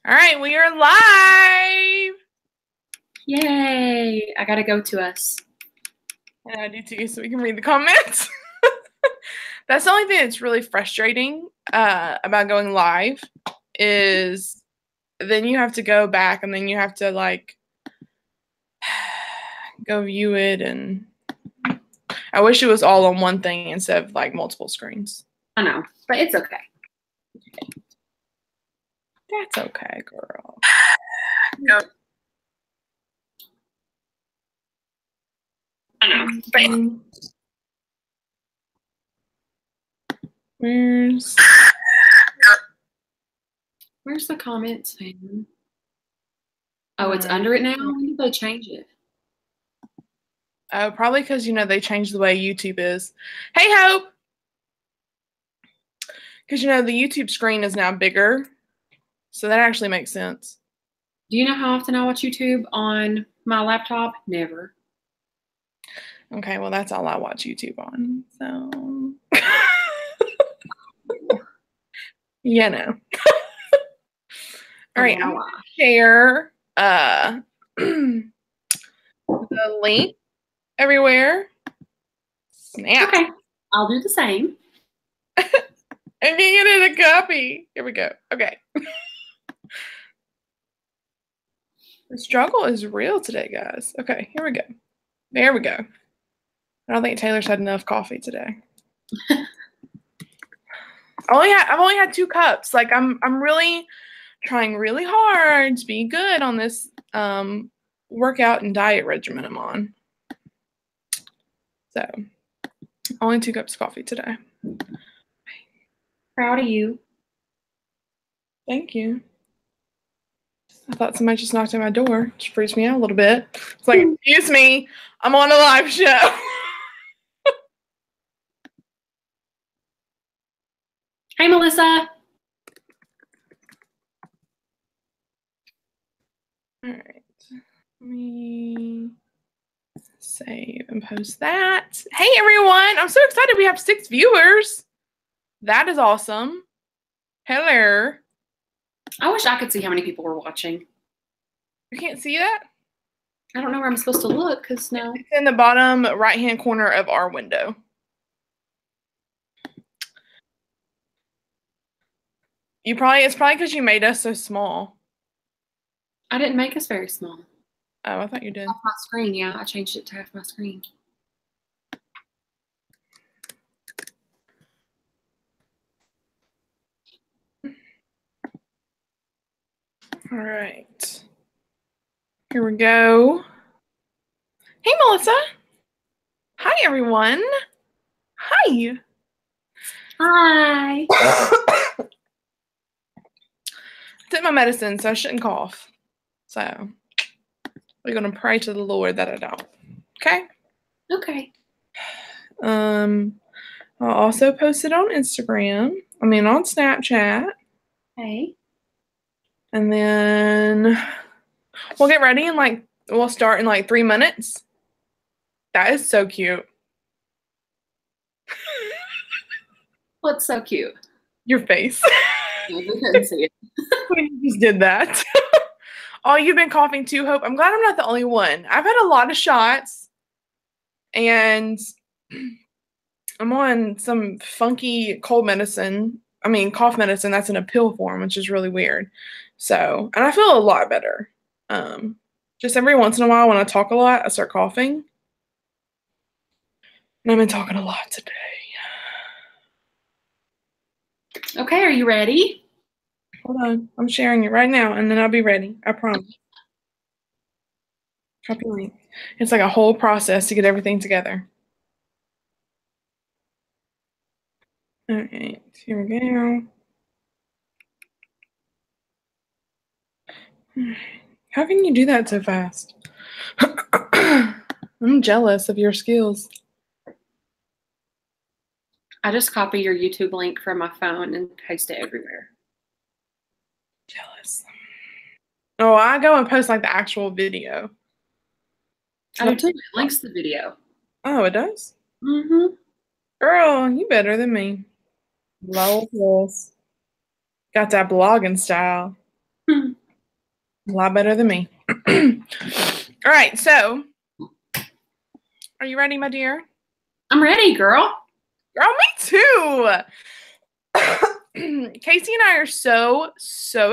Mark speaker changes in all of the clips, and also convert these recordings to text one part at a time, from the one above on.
Speaker 1: All right, we are live.
Speaker 2: Yay! I gotta go to us.
Speaker 1: And I do too, so we can read the comments. That's the only thing that's really frustrating about going live is then you have to go back and then you have to like go view it, and I wish it was all on one thing instead of like multiple screens.
Speaker 2: I know, but it's okay.
Speaker 1: That's okay, girl.
Speaker 2: No. I know, but where's the comments thing? Oh, it's under it now? When did they change it?
Speaker 1: Probably because, they changed the way YouTube is. Hey, Hope! Because, the YouTube screen is now bigger. So that actually makes sense.
Speaker 2: Do you know how often I watch YouTube on my laptop? Never.
Speaker 1: Okay, well, that's all I watch YouTube on. So, yeah, no. All right, I'm going to share the link everywhere. Snap.
Speaker 2: Okay, I'll do the same.
Speaker 1: And you get it a copy. Here we go. Okay. The struggle is real today, guys. Okay, here we go. There we go. I don't think Taylor's had enough coffee today. I've only had 2 cups. Like I'm really trying really hard to be good on this workout and diet regimen I'm on. So only 2 cups of coffee today.
Speaker 2: Proud of you.
Speaker 1: Thank you. I thought somebody just knocked on my door, which freaks me out a little bit. It's like, excuse me, I'm on a live show.
Speaker 2: Hey, Melissa.
Speaker 1: All right. Let me save and post that. Hey, everyone. I'm so excited. We have 6 viewers. That is awesome. Hello.
Speaker 2: I wish I could see how many people were watching.
Speaker 1: You can't see that?
Speaker 2: I don't know where I'm supposed to look because no.
Speaker 1: It's in the bottom right-hand corner of our window. It's probably because you made us so small.
Speaker 2: I didn't make us very small.
Speaker 1: Oh, I thought you did.
Speaker 2: Half my screen, yeah. I changed it to half my screen.
Speaker 1: All right. Here we go. Hey, Melissa. Hi, everyone. Hi.
Speaker 2: Hi.
Speaker 1: I took my medicine, so I shouldn't cough. So we're going to pray to the Lord that I don't. Okay?
Speaker 2: Okay.
Speaker 1: I'll also post it on Instagram. On Snapchat.
Speaker 2: Hey.
Speaker 1: And then we'll get ready and we'll start in 3 minutes. That is so cute.
Speaker 2: What's so cute?
Speaker 1: Your face.
Speaker 2: Yeah, we couldn't see it.
Speaker 1: You just did that. Oh, you've been coughing too, Hope. I'm glad I'm not the only one. I've had a lot of shots, and I'm on some funky cold medicine. Cough medicine that's in a pill form, which is really weird. So, and I feel a lot better. Just every once in a while when I talk a lot, I start coughing. And I've been talking a lot today.
Speaker 2: Okay, are you ready?
Speaker 1: Hold on. I'm sharing it right now, and then I'll be ready. I promise. Copy link. It's like a whole process to get everything together. All right, here we go. How can you do that so fast? I'm jealous of your skills.
Speaker 2: I just copy your YouTube link from my phone and paste it everywhere.
Speaker 1: Jealous. Oh, I go and post the actual video.
Speaker 2: I do too. It links the video.
Speaker 1: Oh, it does?
Speaker 2: Mm-hmm.
Speaker 1: Girl, you better than me. Lol. Got that blogging style. A lot better than me. All right, so are you ready, my dear?
Speaker 2: I'm ready, girl.
Speaker 1: Girl, me too. Casey and I are so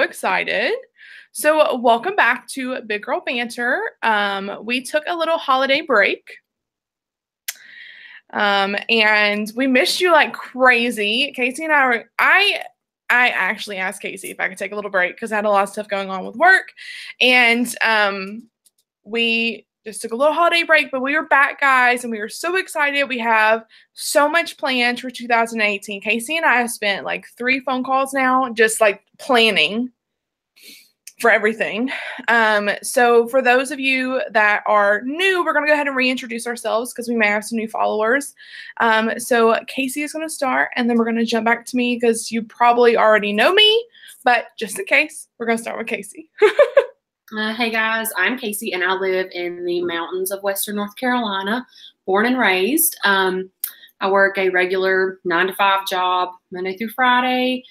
Speaker 1: excited. So welcome back to Big Girl Banter. We took a little holiday break. And we missed you like crazy. Casey and I actually asked Casey if I could take a little break because I had a lot of stuff going on with work. And we just took a little holiday break, but we were back, guys, and we were so excited. We have so much planned for 2018. Casey and I have spent like 3 phone calls now, just like planning for everything. So for those of you that are new, we're going to go ahead and reintroduce ourselves because we may have some new followers. So Casey is going to start, and then we're going to jump back to me because you probably already know me, but just in case, we're going to start with Casey.
Speaker 2: Hey guys, I'm Casey and I live in the mountains of Western North Carolina, born and raised. I work a regular 9-to-5 job, Monday through Friday,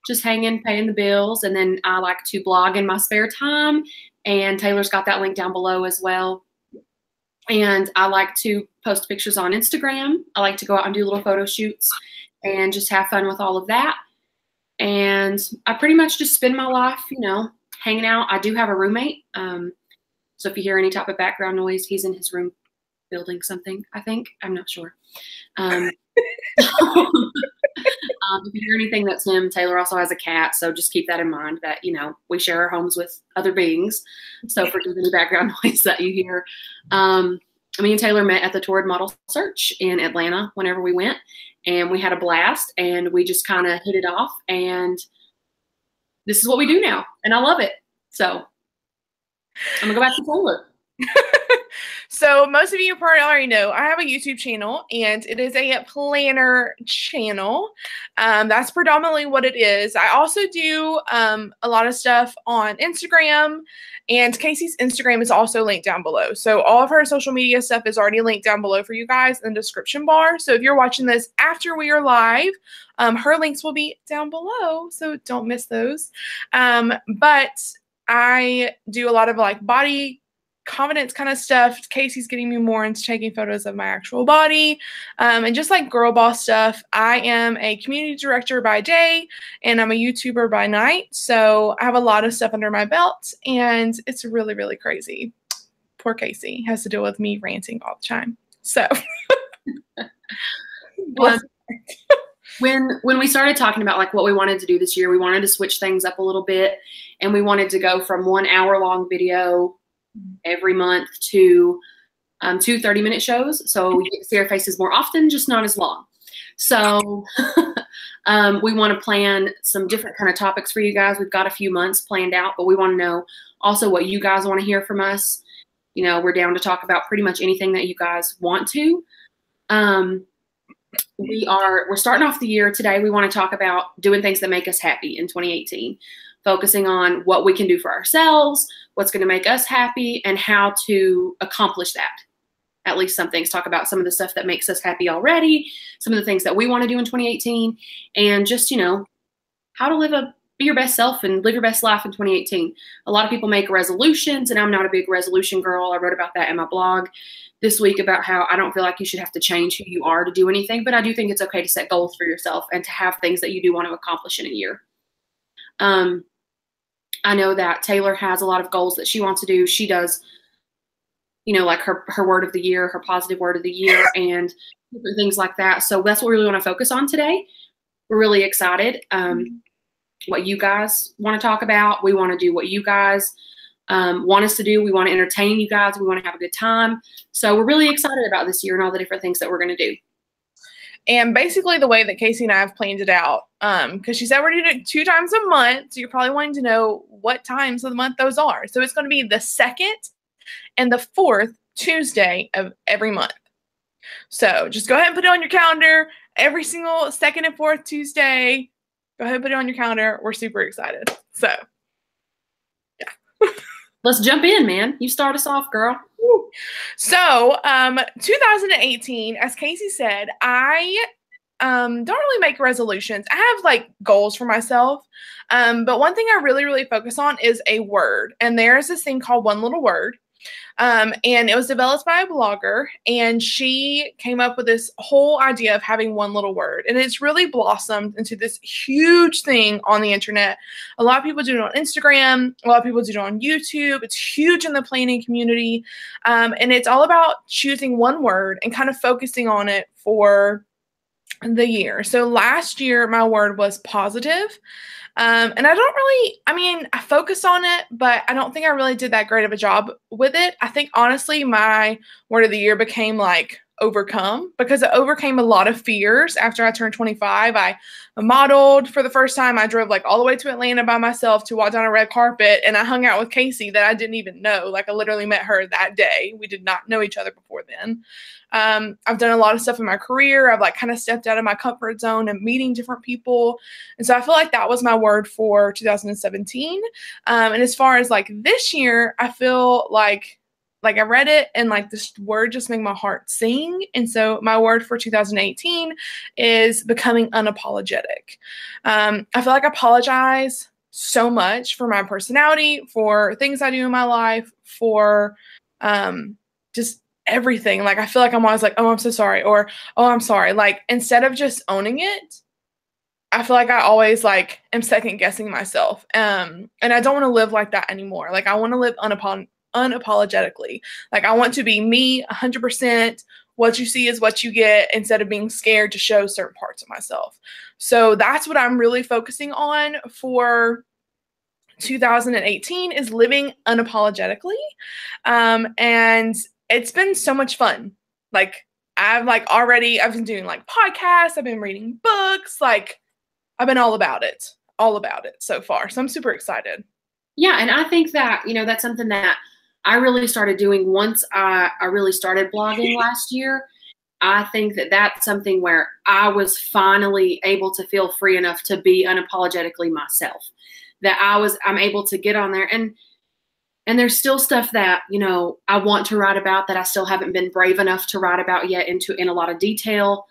Speaker 2: just hanging, paying the bills. And then I like to blog in my spare time, and Taylor's got that link down below as well. And I like to post pictures on Instagram. I like to go out and do little photo shoots and just have fun with all of that. And I pretty much just spend my life, you know, hanging out. I do have a roommate. So if you hear any type of background noise, he's in his room building something, I think. I'm not sure. If you hear anything, that's him. Taylor also has a cat, so just keep that in mind that, you know, we share our homes with other beings. So forgive any background noise that you hear. Me and Taylor met at the Torrid Model Search in Atlanta whenever we went, and we had a blast, and we just kind of hit it off, and this is what we do now, and I love it. So I'm gonna go back to Taylor.
Speaker 1: So most of you probably already know I have a YouTube channel, and it is a planner channel. That's predominantly what it is. I also do a lot of stuff on Instagram, and Casey's Instagram is also linked down below. So all of her social media stuff is already linked down below for you guys in the description bar. So if you're watching this after we are live, her links will be down below, so don't miss those. But I do a lot of like body confidence kind of stuff. Casey's getting me more into taking photos of my actual body, and just like girl boss stuff. I am a community director by day, and I'm a YouTuber by night. So I have a lot of stuff under my belt, and it's really, really crazy. Poor Casey has to deal with me ranting all the time. So
Speaker 2: When we started talking about like what we wanted to do this year, we wanted to switch things up a little bit, and we wanted to go from 1 hour-long video every month to 2 30-minute shows. So you get to see our faces more often, just not as long. So we want to plan some different kind of topics for you guys. We've got a few months planned out, but we want to know also what you guys want to hear from us. You know, we're down to talk about pretty much anything that you guys want to. We're starting off the year today. We want to talk about doing things that make us happy in 2018, focusing on what we can do for ourselves, what's going to make us happy, and how to accomplish that. At least some things. Talk about some of the stuff that makes us happy already, some of the things that we want to do in 2018, and just, you know, how to be your best self and live your best life in 2018. A lot of people make resolutions, and I'm not a big resolution girl. I wrote about that in my blog this week about how I don't feel like you should have to change who you are to do anything, but I do think it's okay to set goals for yourself and to have things that you do want to accomplish in a year. I know that Taylor has a lot of goals that she wants to do. She does, you know, like her word of the year, her positive word of the year, and different things like that. So that's what we really want to focus on today. We're really excited. What you guys want to talk about. We want to do what you guys want us to do. We want to entertain you guys. We want to have a good time. So we're really excited about this year and all the different things that we're going to do.
Speaker 1: And basically the way that Casey and I have planned it out, because she said we're doing it 2 times a month, so you're probably wanting to know what times of the month those are. So it's going to be the 2nd and the 4th Tuesday of every month. So just go ahead and put it on your calendar. Every single 2nd and 4th Tuesday, go ahead and put it on your calendar. We're super excited. So, yeah.
Speaker 2: Let's jump in, man. You start us off, girl.
Speaker 1: So, 2018, as Casey said, I don't really make resolutions. I have like goals for myself. But one thing I really, really focus on is a word. And there's this thing called One Little Word. And it was developed by a blogger, and she came up with this whole idea of having one little word. And it's really blossomed into this huge thing on the internet. A lot of people do it on Instagram. A lot of people do it on YouTube. It's huge in the planning community. And it's all about choosing one word and kind of focusing on it for the year. So last year, my word was positive. And I focused on it, but I don't think I really did that great of a job with it. I think honestly, my word of the year became like overcome, because it overcame a lot of fears. After I turned 25, I modeled for the first time. I drove like all the way to Atlanta by myself to walk down a red carpet, and I hung out with Casey that I didn't even know. Like I literally met her that day. We did not know each other before then. I've done a lot of stuff in my career. I've like kind of stepped out of my comfort zone and meeting different people. And so I feel like that was my word for 2017. And as far as like this year, I feel like I read it and like this word just made my heart sing. And so my word for 2018 is becoming unapologetic. I feel like I apologize so much for my personality, for things I do in my life, for just everything. Like I feel like I'm always like, oh, I'm so sorry, or oh, I'm sorry. Like instead of just owning it, I feel like I always like am second guessing myself. And I don't want to live like that anymore. Like I want to live unapologetically. Like I want to be me 100%. What you see is what you get, instead of being scared to show certain parts of myself. So that's what I'm really focusing on for 2018, is living unapologetically. And it's been so much fun. Like I've been doing like podcasts. I've been reading books. Like I've been all about it so far. So I'm super excited.
Speaker 2: Yeah. And I think that, that's something that I really started doing once I really started blogging last year. I think that that's something where I was finally able to feel free enough to be unapologetically myself, that I'm able to get on there. And there's still stuff that, I want to write about that I still haven't been brave enough to write about yet in a lot of detail.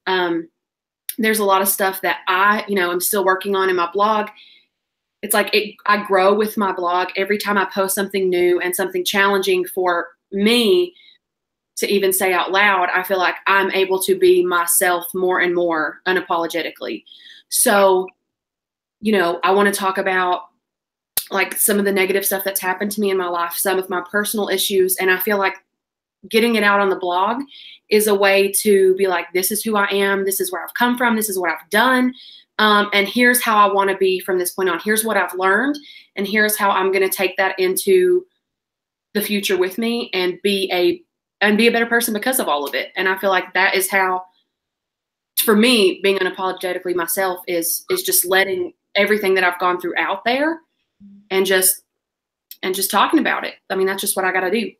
Speaker 2: There's a lot of stuff that I'm still working on in my blog. It's like I grow with my blog every time I post something new and something challenging for me to even say out loud. I feel like I'm able to be myself more and more unapologetically. So, I want to talk about like some of the negative stuff that's happened to me in my life, some of my personal issues. And I feel like getting it out on the blog is a way to be like, this is who I am. This is where I've come from. This is what I've done. And here's how I want to be from this point on. Here's what I've learned. And here's how I'm going to take that into the future with me and be a better person because of all of it. And I feel like that is how, for me, being unapologetically myself is just letting everything that I've gone through out there and just talking about it. I mean, that's just what I got to do.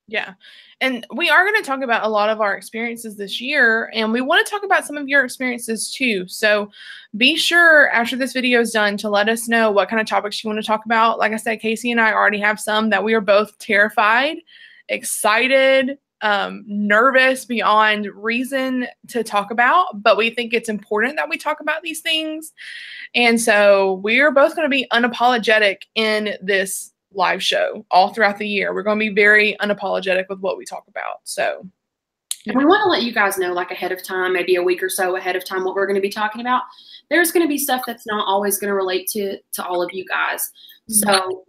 Speaker 1: Yeah. And we are going to talk about a lot of our experiences this year, and we want to talk about some of your experiences too. So be sure after this video is done to let us know what kind of topics you want to talk about. Like I said, Casey and I already have some that we are both terrified, excited, nervous beyond reason to talk about, but we think it's important that we talk about these things. And so we're both going to be unapologetic in this live show all throughout the year. We're going to be very unapologetic with what we talk about. So
Speaker 2: we want to let you guys know, like ahead of time, maybe a week or so ahead of time, what we're going to be talking about. There's going to be stuff that's not always going to relate to all of you guys. So,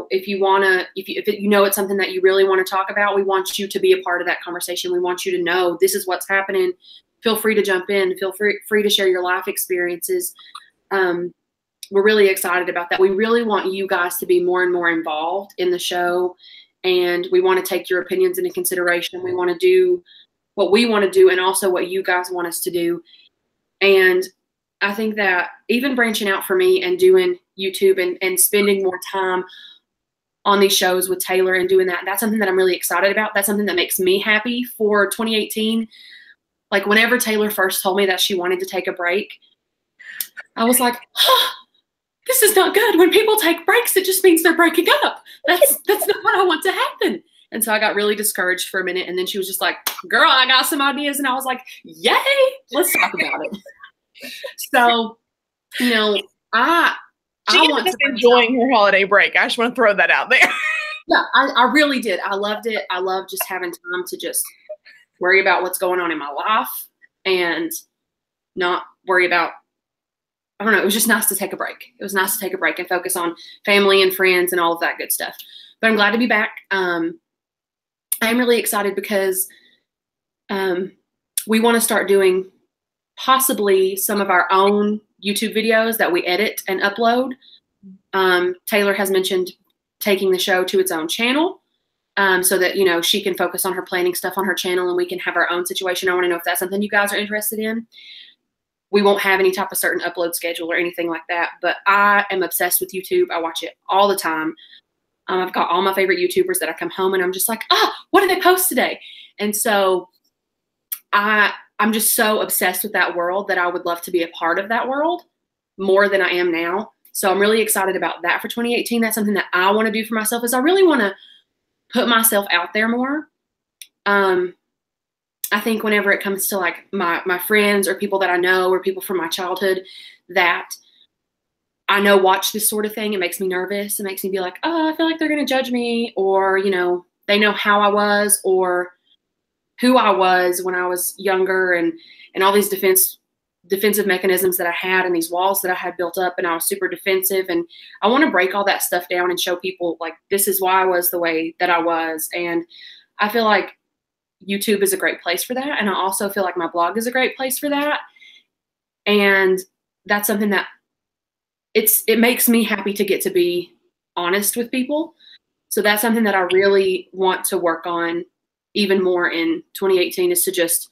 Speaker 2: if you want to, if it's something that you really want to talk about, we want you to be a part of that conversation. We want you to know this is what's happening. Feel free to jump in. Feel free to share your life experiences. We're really excited about that. We really want you guys to be more and more involved in the show, and we want to take your opinions into consideration. We want to do what we want to do and also what you guys want us to do. And I think that even branching out for me and doing YouTube and spending more time on these shows with Taylor and doing that's something that I'm really excited about. That's something that makes me happy for 2018. Like whenever Taylor first told me that she wanted to take a break, I was like, this is not good. When people take breaks, it just means they're breaking up. That's not what I want to happen. And so I got really discouraged for a minute. And then she was just like, girl, I got some ideas. And I was like, yay, let's talk about it. So, you know, I want to
Speaker 1: enjoying her holiday break. I just want to throw that out there.
Speaker 2: Yeah, I really did. I loved it. I love just having time to just worry about what's going on in my life and not worry about, I don't know, it was just nice to take a break. It was nice to take a break and focus on family and friends and all of that good stuff. But I'm glad to be back. I'm really excited because we want to start doing possibly some of our own YouTube videos that we edit and upload. Taylor has mentioned taking the show to its own channel so that, you know, she can focus on her planning stuff on her channel and we can have our own situation. I want to know if that's something you guys are interested in. We won't have any type of certain upload schedule or anything like that, but I am obsessed with YouTube. I watch it all the time. I've got all my favorite YouTubers that I come home and I'm just like, what did they post today? And so I'm just so obsessed with that world that I would love to be a part of that world more than I am now. So I'm really excited about that for 2018. That's something that I want to do for myself is I really want to put myself out there more. I think whenever it comes to like my friends or people that I know or people from my childhood that I know watch this sort of thing, it makes me nervous. It makes me be like, I feel like they're going to judge me, or, you know, they know how I was or who I was when I was younger and all these defensive mechanisms that I had and these walls that I had built up and I was super defensive. And I want to break all that stuff down and show people like, this is why I was the way that I was. And I feel like YouTube is a great place for that. And I also feel like my blog is a great place for that. And that's something that it makes me happy to get to be honest with people. So that's something that I really want to work on even more in 2018 is to just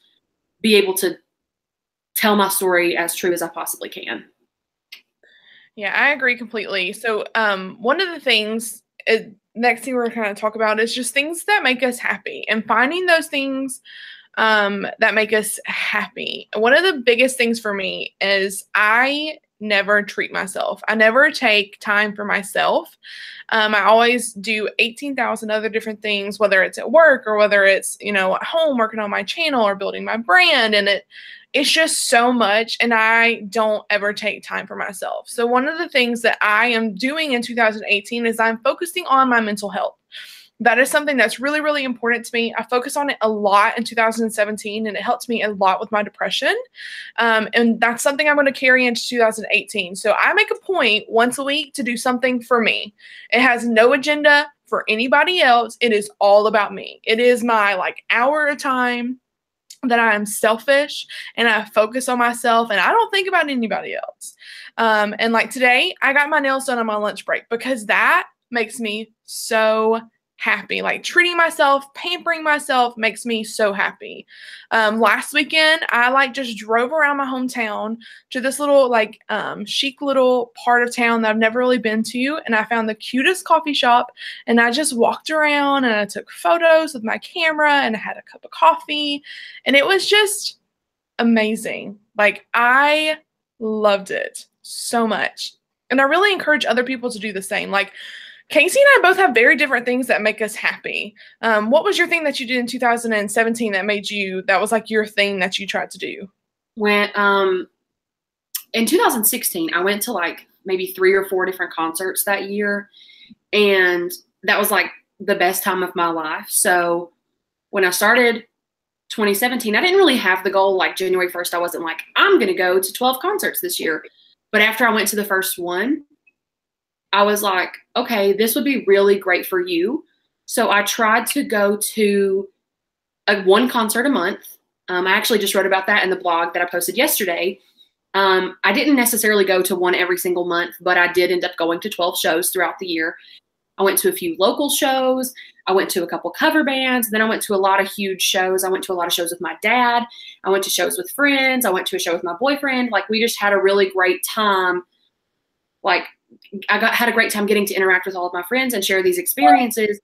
Speaker 2: be able to tell my story as true as I possibly can.
Speaker 1: Yeah, I agree completely. So one of the things, next thing we're going to talk about is just things that make us happy and finding those things that make us happy. One of the biggest things for me is I never treat myself. I never take time for myself. I always do 18,000 other different things, whether it's at work or whether it's, you know, at home working on my channel or building my brand. And it's just so much. And I don't ever take time for myself. So one of the things that I am doing in 2018 is I'm focusing on my mental health. That is something that's really, really important to me. I focus on it a lot in 2017, and it helped me a lot with my depression. And that's something I'm going to carry into 2018. So I make a point once a week to do something for me. It has no agenda for anybody else. It is all about me. It is my like hour of time that I'm selfish and I focus on myself and I don't think about anybody else. And like today, I got my nails done on my lunch break because that makes me so happy. Like treating myself, pampering myself makes me so happy. Last weekend, I like just drove around my hometown to this little like chic little part of town that I've never really been to. And I found the cutest coffee shop and I just walked around and I took photos with my camera and I had a cup of coffee and it was just amazing. Like I loved it so much. And I really encourage other people to do the same. Like Casey and I both have very different things that make us happy. What was your thing that you did in 2017 that was like your thing that you tried to do?
Speaker 2: When in 2016, I went to like maybe 3 or 4 different concerts that year. And that was like the best time of my life. So when I started 2017, I didn't really have the goal like January 1st. I wasn't like, I'm going to go to 12 concerts this year. But after I went to the first one, I was like, okay, this would be really great for you. So I tried to go to one concert a month. I actually just wrote about that in the blog that I posted yesterday. I didn't necessarily go to one every single month, but I did end up going to 12 shows throughout the year. I went to a few local shows. I went to a couple cover bands. Then I went to a lot of huge shows. I went to a lot of shows with my dad. I went to shows with friends. I went to a show with my boyfriend. Like we just had a really great time. Like had a great time getting to interact with all of my friends and share these experiences.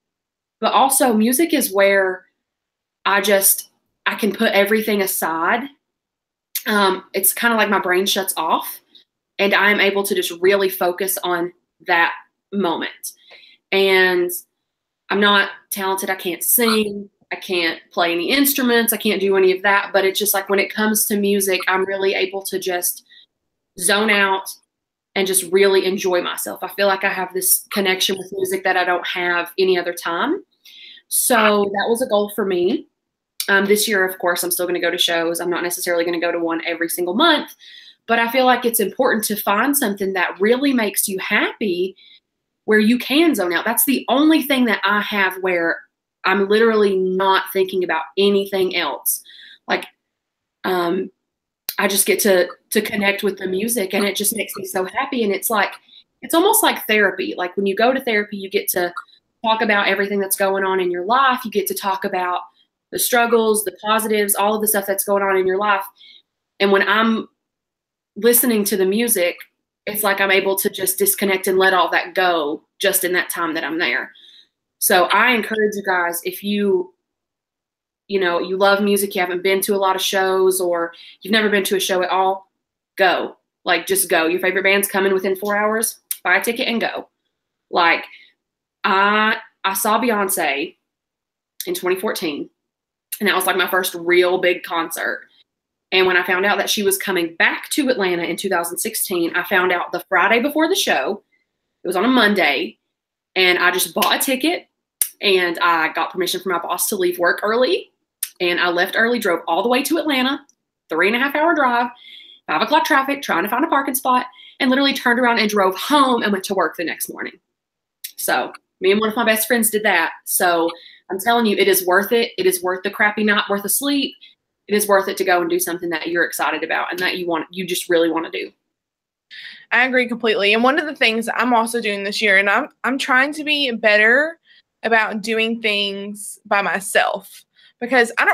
Speaker 2: But also music is where I can put everything aside. It's kind of like my brain shuts off and I'm able to just really focus on that moment. And I'm not talented. I can't sing. I can't play any instruments. I can't do any of that. But it's just like when it comes to music, I'm really able to just zone out and just really enjoy myself. I feel like I have this connection with music that I don't have any other time. So that was a goal for me. This year, of course, I'm still going to go to shows. I'm not necessarily going to go to one every single month, but I feel like it's important to find something that really makes you happy where you can zone out. That's the only thing that I have where I'm literally not thinking about anything else. Like, I just get to connect with the music, and it just makes me so happy. And it's like, it's almost like therapy. Like when you go to therapy, you get to talk about everything that's going on in your life. You get to talk about the struggles, the positives, all of the stuff that's going on in your life. And when I'm listening to the music, it's like I'm able to just disconnect and let all that go just in that time that I'm there. So I encourage you guys, if you love music, you haven't been to a lot of shows, or you've never been to a show at all, go. Like, just go. Your favorite band's coming within 4 hours, buy a ticket and go. Like, I saw Beyonce in 2014, and that was like my first real big concert. And when I found out that she was coming back to Atlanta in 2016, I found out the Friday before the show. It was on a Monday, and I just bought a ticket, and I got permission from my boss to leave work early. And I left early, drove all the way to Atlanta, 3.5-hour drive, 5 o'clock traffic, trying to find a parking spot, and literally turned around and drove home and went to work the next morning. So me and one of my best friends did that. So I'm telling you, it is worth it. It is worth the crappy night worth of sleep. It is worth it to go and do something that you're excited about and that you just really want to do.
Speaker 1: I agree completely. And one of the things I'm also doing this year, and I'm trying to be better about doing things by myself, because I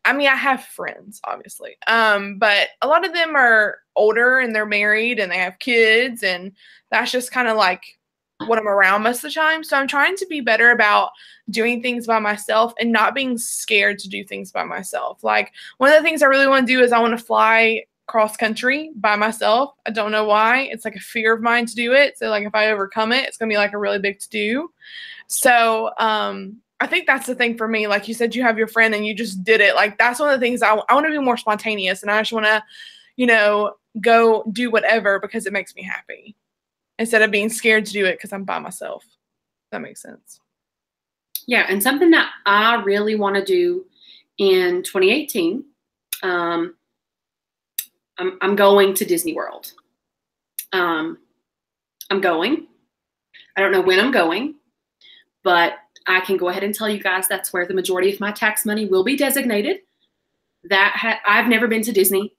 Speaker 1: have friends, obviously. But a lot of them are older and they're married and they have kids, and that's just kind of like what I'm around most of the time. So I'm trying to be better about doing things by myself and not being scared to do things by myself. Like, one of the things I really want to do is I want to fly cross country by myself. I don't know why. It's like a fear of mine to do it. So like if I overcome it, it's going to be like a really big to do. So, I think that's the thing for me. Like you said, you have your friend and you just did it. Like, that's one of the things I want to be more spontaneous, and I just want to, go do whatever because it makes me happy instead of being scared to do it because I'm by myself. That makes sense.
Speaker 2: Yeah. And something that I really want to do in 2018, I'm going to Disney World. I'm going. I don't know when I'm going, but I can go ahead and tell you guys that's where the majority of my tax money will be designated. I've never been to Disney.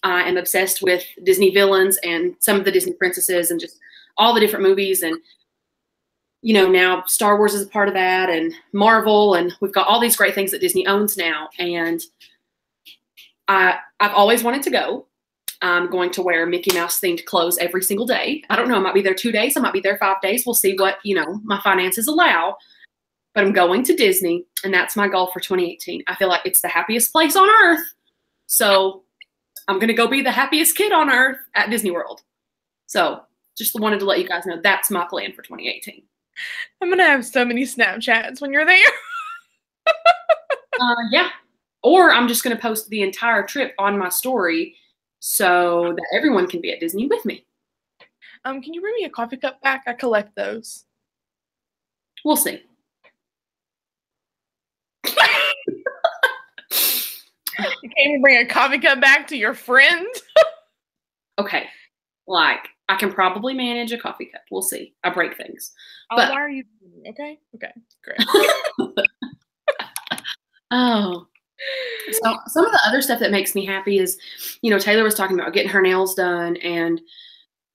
Speaker 2: I am obsessed with Disney villains and some of the Disney princesses and just all the different movies. And, now Star Wars is a part of that, and Marvel, and we've got all these great things that Disney owns now. And I've always wanted to go. I'm going to wear Mickey Mouse themed clothes every single day. I don't know. I might be there 2 days. I might be there 5 days. We'll see what, my finances allow. But I'm going to Disney, and that's my goal for 2018. I feel like it's the happiest place on earth. So I'm going to go be the happiest kid on earth at Disney World. So just wanted to let you guys know that's my plan for 2018.
Speaker 1: I'm going to have so many Snapchats when you're there.
Speaker 2: Yeah. Or I'm just going to post the entire trip on my story so that everyone can be at Disney with me.
Speaker 1: Can you bring me a coffee cup back? I collect those.
Speaker 2: We'll see.
Speaker 1: You can't even bring a coffee cup back to your friend?
Speaker 2: Okay. Like, I can probably manage a coffee cup. We'll see. I break things.
Speaker 1: Why are you doing it? Okay? Okay, great.
Speaker 2: Oh. So some of the other stuff that makes me happy is, Taylor was talking about getting her nails done and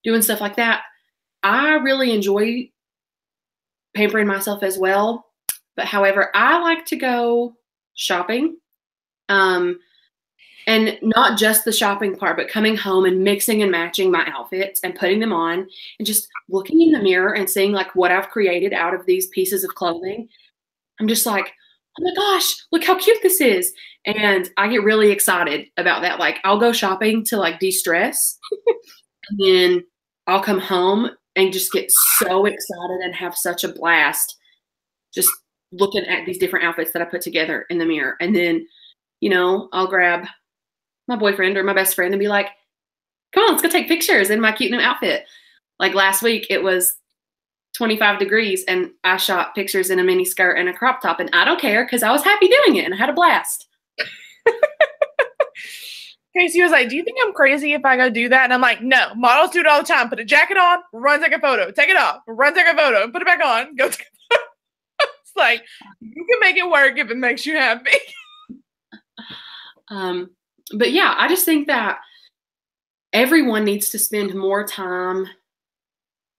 Speaker 2: doing stuff like that. I really enjoy pampering myself as well. But however, I like to go shopping. And not just the shopping part, but coming home and mixing and matching my outfits and putting them on and just looking in the mirror and seeing like what I've created out of these pieces of clothing. I'm just like, oh my gosh, look how cute this is. And I get really excited about that. Like, I'll go shopping to like de-stress and then I'll come home and just get so excited and have such a blast just looking at these different outfits that I put together in the mirror. And then, you know, I'll grab my boyfriend or my best friend and be like, come on, let's go take pictures in my cute new outfit. Like last week, it was 25 degrees and I shot pictures in a mini skirt and a crop top, and I don't care because I was happy doing it and I had a blast.
Speaker 1: Casey was like, do you think I'm crazy if I go do that? And I'm like, no, models do it all the time. Put a jacket on, run, take a photo, take it off, run, take a photo, and put it back on, go take a photo. It's like, you can make it work if it makes you happy.
Speaker 2: But yeah, I just think that everyone needs to spend more time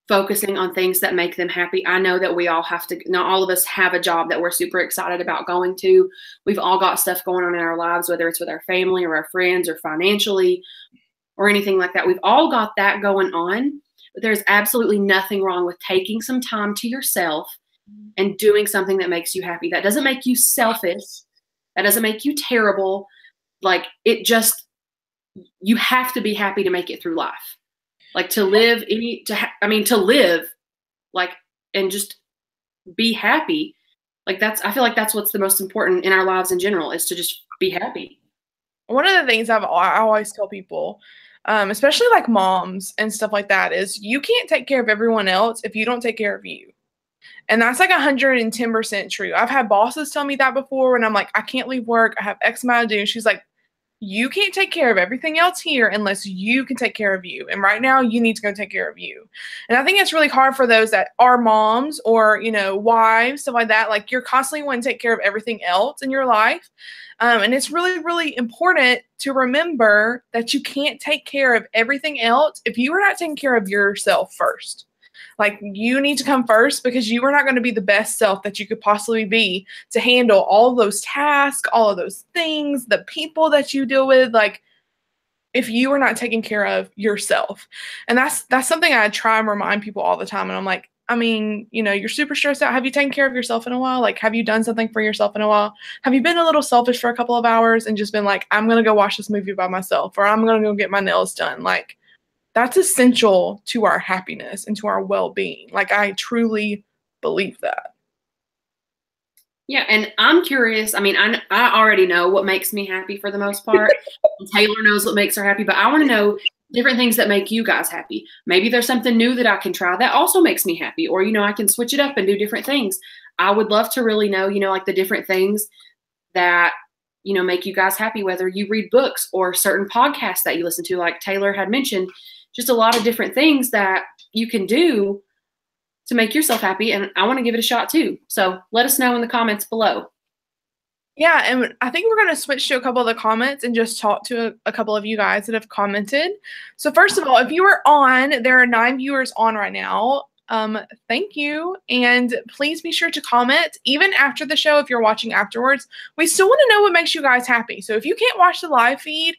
Speaker 2: focusing on things that make them happy. I know that we all have to, not all of us have a job that we're super excited about going to. We've all got stuff going on in our lives, whether it's with our family or our friends or financially or anything like that. We've all got that going on, but there's absolutely nothing wrong with taking some time to yourself and doing something that makes you happy. That doesn't make you selfish. That doesn't make you terrible. Like, it just, you have to be happy to make it through life. Like, to live to live like, and just be happy. Like, I feel like that's what's the most important in our lives in general, is to just be happy.
Speaker 1: One of the things I always tell people, especially like moms and stuff like that, is you can't take care of everyone else if you don't take care of you. And that's like 110% true. I've had bosses tell me that before, and I'm like, I can't leave work. I have X amount to do. And she's like, you can't take care of everything else here unless you can take care of you. And right now you need to go take care of you. And I think it's really hard for those that are moms or, you know, wives, stuff like that. Like, you're constantly wanting to take care of everything else in your life. And it's really, really important to remember that you can't take care of everything else if you are not taking care of yourself first. Like, you need to come first, because you are not going to be the best self that you could possibly be to handle all those tasks, all of those things, the people that you deal with. Like, if you are not taking care of yourself. And that's something I try and remind people all the time. And I'm like, I mean, you know, you're super stressed out. Have you taken care of yourself in a while? Like, have you done something for yourself in a while? Have you been a little selfish for a couple of hours and just been like, I'm going to go watch this movie by myself, or I'm going to go get my nails done? Like, that's essential to our happiness and to our well-being. Like, I truly believe that.
Speaker 2: Yeah, and I'm curious. I mean, I already know what makes me happy for the most part. Taylor knows what makes her happy, but I want to know different things that make you guys happy. Maybe there's something new that I can try that also makes me happy, or, you know, I can switch it up and do different things. I would love to really know, you know, like the different things that, you know, make you guys happy, whether you read books or certain podcasts that you listen to, like Taylor had mentioned. Just a lot of different things that you can do to make yourself happy. And I want to give it a shot too. So let us know in the comments below.
Speaker 1: Yeah, and I think we're going to switch to a couple of the comments and just talk to a couple of you guys that have commented. So first of all, if you are on, there are 9 viewers on right now. Thank you. And please be sure to comment even after the show. If you're watching afterwards, we still want to know what makes you guys happy. So if you can't watch the live feed,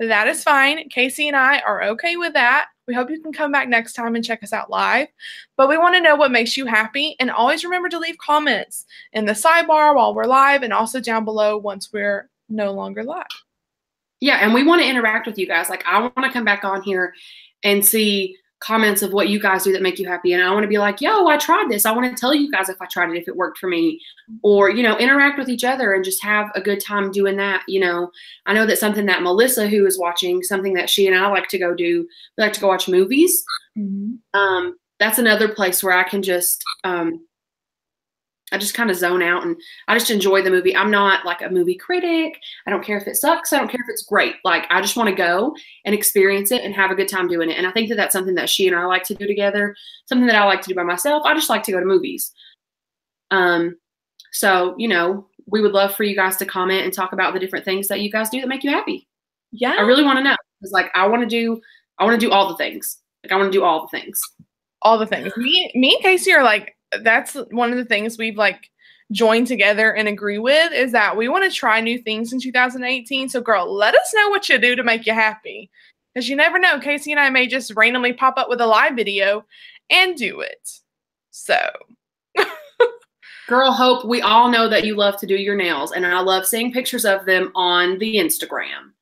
Speaker 1: that is fine. Casey and I are okay with that. We hope you can come back next time and check us out live. But we want to know what makes you happy. And always remember to leave comments in the sidebar while we're live, and also down below once we're no longer live.
Speaker 2: Yeah, and we want to interact with you guys. Like, I want to come back on here and see comments of what you guys do that make you happy. And I want to be like, yo, I tried this. I want to tell you guys if I tried it, if it worked for me. Or, you know, interact with each other and just have a good time doing that. You know, I know that something that Melissa, who is watching, something that she and I like to go do, we like to go watch movies. Mm-hmm. That's another place where I can just, I just kind of zone out and I just enjoy the movie. I'm not like a movie critic. I don't care if it sucks. I don't care if it's great. Like, I just want to go and experience it and have a good time doing it. And I think that that's something that she and I like to do together, something that I like to do by myself. I just like to go to movies. So, you know, we would love for you guys to comment and talk about the different things that you guys do that make you happy. Yeah. I really want to know. It's like, I want to do all the things. Like, I want to do all the things.
Speaker 1: All the things. Me and Casey are like, that's one of the things we've like joined together and agree with, is that we want to try new things in 2018. So girl, let us know what you do to make you happy, because you never know. Casey and I may just randomly pop up with a live video and do it. So
Speaker 2: girl, Hope, we all know that you love to do your nails, and I love seeing pictures of them on the Instagram.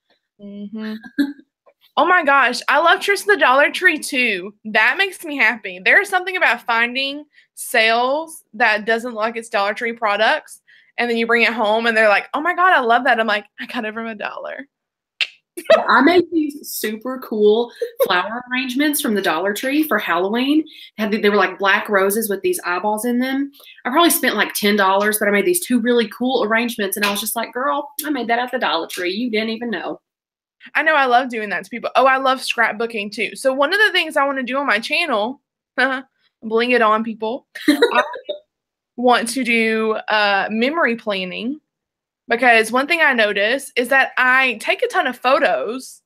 Speaker 1: Mm-hmm. Oh my gosh, I love trips to the Dollar Tree too. That makes me happy. There's something about finding sales that doesn't look like it's Dollar Tree products, and then you bring it home and they're like, oh my God, I love that. I'm like, I got it from $1.
Speaker 2: I made these super cool flower arrangements from the Dollar Tree for Halloween. They were like black roses with these eyeballs in them. I probably spent like $10, but I made these 2 really cool arrangements, and I was just like, girl, I made that at the Dollar Tree. You didn't even know.
Speaker 1: I know, I love doing that to people. Oh, I love scrapbooking too. So one of the things I want to do on my channel, bling it on people, I want to do memory planning, because one thing I notice is that I take a ton of photos,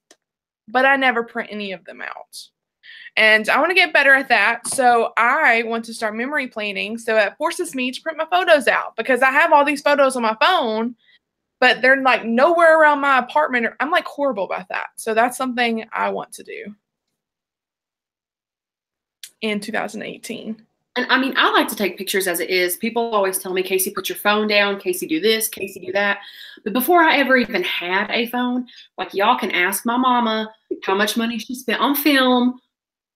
Speaker 1: but I never print any of them out. And I want to get better at that. So I want to start memory planning. So it forces me to print my photos out, because I have all these photos on my phone, but they're like nowhere around my apartment. I'm like horrible about that. So that's something I want to do in 2018.
Speaker 2: And I mean, I like to take pictures as it is. People always tell me, Casey, put your phone down. Casey, do this. Casey, do that. But before I ever even had a phone, like, y'all can ask my mama how much money she spent on film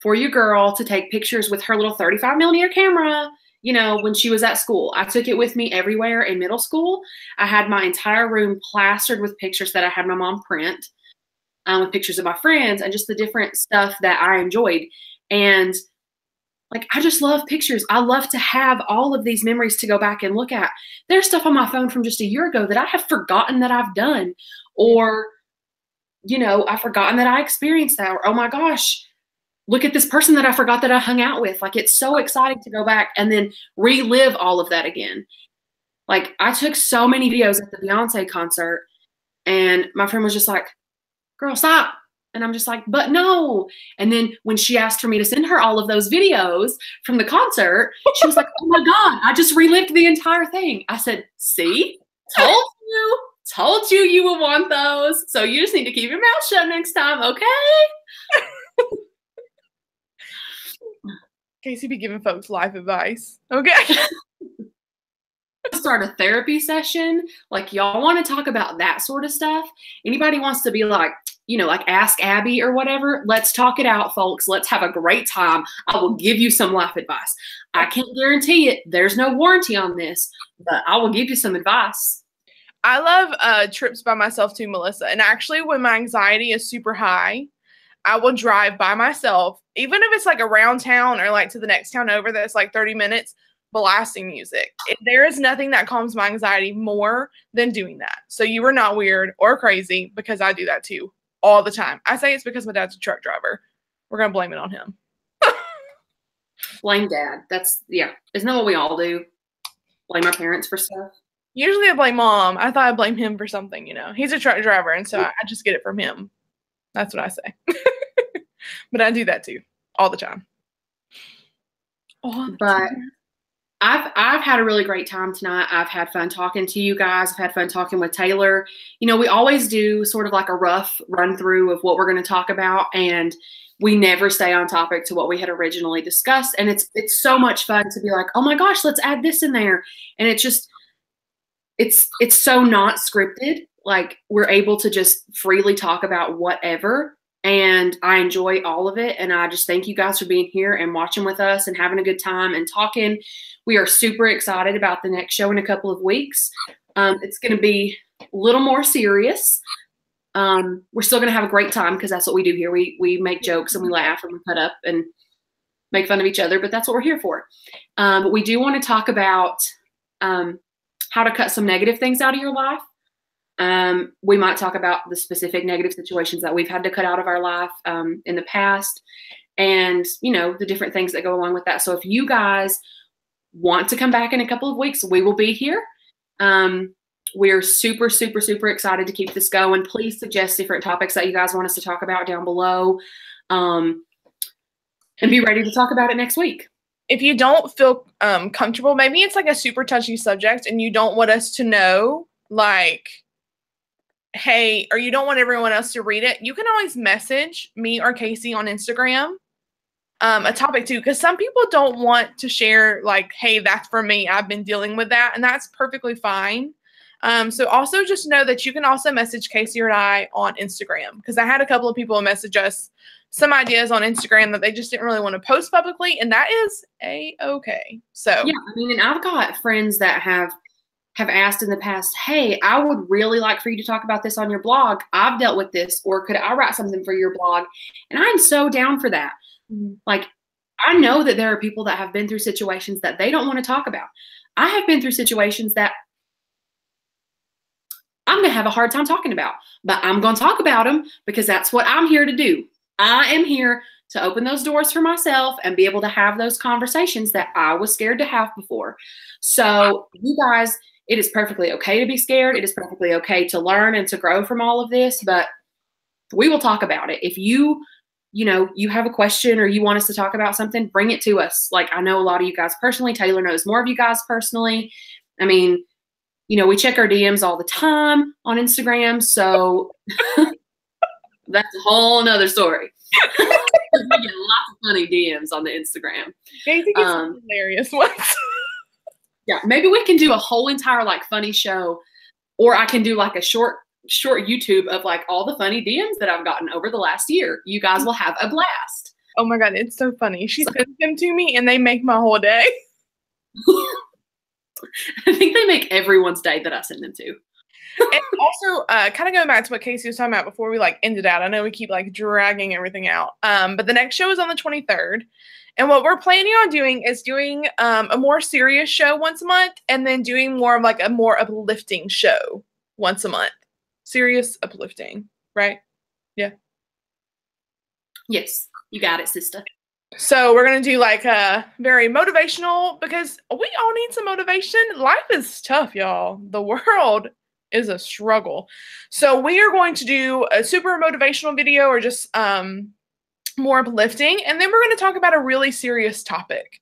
Speaker 2: for your girl to take pictures with her little 35mm camera, you know, when she was at school. I took it with me everywhere in middle school. I had my entire room plastered with pictures that I had my mom print, with pictures of my friends and just the different stuff that I enjoyed. And like, I just love pictures. I love to have all of these memories to go back and look at. There's stuff on my phone from just a year ago that I have forgotten that I've done, or, you know, I've forgotten that I experienced that, or, oh my gosh, look at this person that I forgot that I hung out with. Like, it's so exciting to go back and then relive all of that again. Like, I took so many videos at the Beyonce concert, and my friend was just like, girl, stop. And I'm just like, but no. And then when she asked for me to send her all of those videos from the concert, she was like, oh my God, I just relived the entire thing. I said, see, told you would want those. So you just need to keep your mouth shut next time, okay?
Speaker 1: Casey be giving folks life advice. Okay.
Speaker 2: Start a therapy session. Like, y'all want to talk about that sort of stuff? Anybody wants to be like, you know, like Ask Abby or whatever, let's talk it out, folks. Let's have a great time. I will give you some life advice. I can't guarantee it. There's no warranty on this, but I will give you some advice.
Speaker 1: I love trips by myself too, Melissa. And actually, when my anxiety is super high, I will drive by myself, even if it's like around town or like to the next town over that's like 30 minutes, blasting music. There is nothing that calms my anxiety more than doing that. So you are not weird or crazy, because I do that too all the time. I say it's because my dad's a truck driver. We're going to blame it on him.
Speaker 2: Blame dad. Yeah. Isn't that what we all do? Blame our parents for stuff?
Speaker 1: Usually I blame mom. I thought I'd blame him for something, you know. He's a truck driver, and so I just get it from him. That's what I say. But I do that too all the time.
Speaker 2: But I've had a really great time tonight. I've had fun talking to you guys. I've had fun talking with Taylor. You know, we always do sort of like a rough run through of what we're going to talk about, and we never stay on topic to what we had originally discussed. And it's so much fun to be like, oh my gosh, let's add this in there. And it's just, it's so not scripted. Like, we're able to just freely talk about whatever. And I enjoy all of it. And I just thank you guys for being here and watching with us and having a good time and talking. We are super excited about the next show in a couple of weeks. It's going to be a little more serious. We're still going to have a great time, because that's what we do here. We make jokes and we laugh and we cut up and make fun of each other, but that's what we're here for. But we do want to talk about how to cut some negative things out of your life. We might talk about the specific negative situations that we've had to cut out of our life in the past, and, you know, the different things that go along with that. So if you guys want to come back in a couple of weeks, we will be here. We're super, super, super excited to keep this going. Please suggest different topics that you guys want us to talk about down below, and be ready to talk about it next week.
Speaker 1: If you don't feel comfortable, maybe it's like a super touchy subject and you don't want us to know, like, hey, or you don't want everyone else to read it, you can always message me or Casey on Instagram a topic too, because some people don't want to share, like, hey, that's for me, I've been dealing with that, and that's perfectly fine. So also just know that you can also message Casey or I on Instagram, because I had a couple of people message us some ideas on Instagram that they just didn't really want to post publicly, and that is a-okay. So
Speaker 2: yeah, I mean, and I've got friends that have asked in the past, hey, I would really like for you to talk about this on your blog. I've dealt with this, or could I write something for your blog? And I'm so down for that. Like, I know that there are people that have been through situations that they don't want to talk about. I have been through situations that I'm going to have a hard time talking about, but I'm going to talk about them because that's what I'm here to do. I am here to open those doors for myself and be able to have those conversations that I was scared to have before. So you guys, it is perfectly okay to be scared. It is perfectly okay to learn and to grow from all of this, but we will talk about it. If you have a question or you want us to talk about something, bring it to us. Like, I know a lot of you guys personally. Taylor knows more of you guys personally. I mean, we check our DMs all the time on Instagram. So that's a whole nother story. We get lots of funny DMs on the Instagram.
Speaker 1: Casey gets some hilarious ones.
Speaker 2: Yeah, maybe we can do a whole entire like funny show, or I can do like a short YouTube of like all the funny DMs that I've gotten over the last year. You guys will have a blast.
Speaker 1: Oh my God, it's so funny. She sends them to me and they make my whole day.
Speaker 2: I think they make everyone's day that I send them to.
Speaker 1: And also, kind of going back to what Casey was talking about before we like ended out. I know we keep like dragging everything out. But the next show is on the 23rd. And what we're planning on doing is doing a more serious show once a month, and then doing more of like a more uplifting show once a month. Serious, uplifting, right? Yeah.
Speaker 2: Yes, you got it, sister.
Speaker 1: So we're going to do like a very motivational, because we all need some motivation. Life is tough, y'all. The world is a struggle. So we are going to do a super motivational video, or just more uplifting, and then we're going to talk about a really serious topic.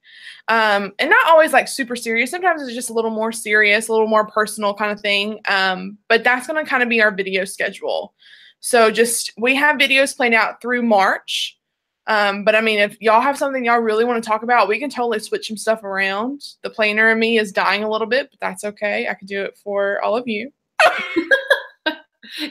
Speaker 1: And not always like super serious. Sometimes it's just a little more serious, a little more personal kind of thing. But that's going to kind of be our video schedule. So we have videos planned out through March. But I mean, if y'all have something y'all really want to talk about, we can totally switch some stuff around. The planner in me is dying a little bit, but that's okay. I could do it for all of you.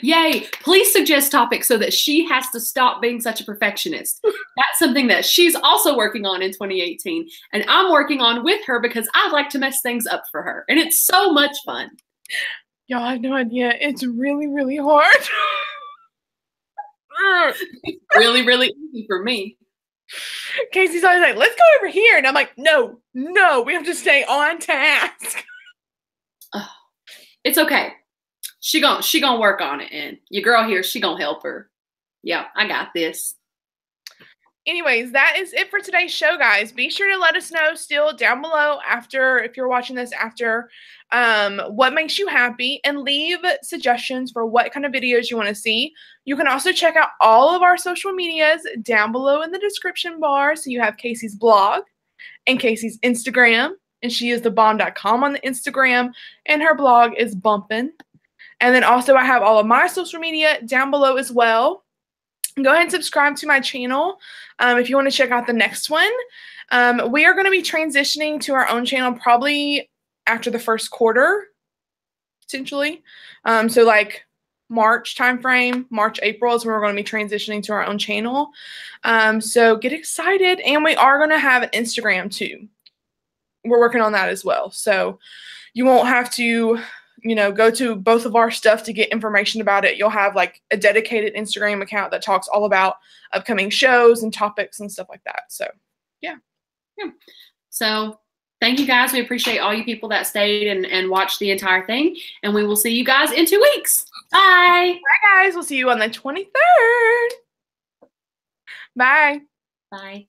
Speaker 2: Yay. Please suggest topics so that she has to stop being such a perfectionist. That's something that she's also working on in 2018. And I'm working on with her because I like to mess things up for her. And it's so much fun.
Speaker 1: Y'all have no idea. It's really, really hard.
Speaker 2: It's really, really easy for me.
Speaker 1: Casey's always like, let's go over here. And I'm like, no, we have to stay on task.
Speaker 2: It's okay. She gonna work on it, and your girl here, she gonna help her. Yeah, I got this.
Speaker 1: Anyways, that is it for today's show, guys. Be sure to let us know still down below if you're watching this after, what makes you happy, and leave suggestions for what kind of videos you want to see. You can also check out all of our social medias down below in the description bar. So you have Casey's blog and Casey's Instagram, and she is thebomb.com on the Instagram, and her blog is bumpin'. And then also I have all of my social media down below as well. Go ahead and subscribe to my channel if you want to check out the next one. We are going to be transitioning to our own channel probably after the first quarter, potentially. So like March timeframe, March, April is when we're going to be transitioning to our own channel. So get excited. And we are going to have an Instagram too. We're working on that as well. So you won't have to go to both of our stuff to get information about it. You'll have like a dedicated Instagram account that talks all about upcoming shows and topics and stuff like that. So, yeah.
Speaker 2: So, thank you guys. We appreciate all you people that stayed and watched the entire thing. And we will see you guys in 2 weeks. Bye.
Speaker 1: Bye, guys. We'll see you on the 23rd. Bye.
Speaker 2: Bye.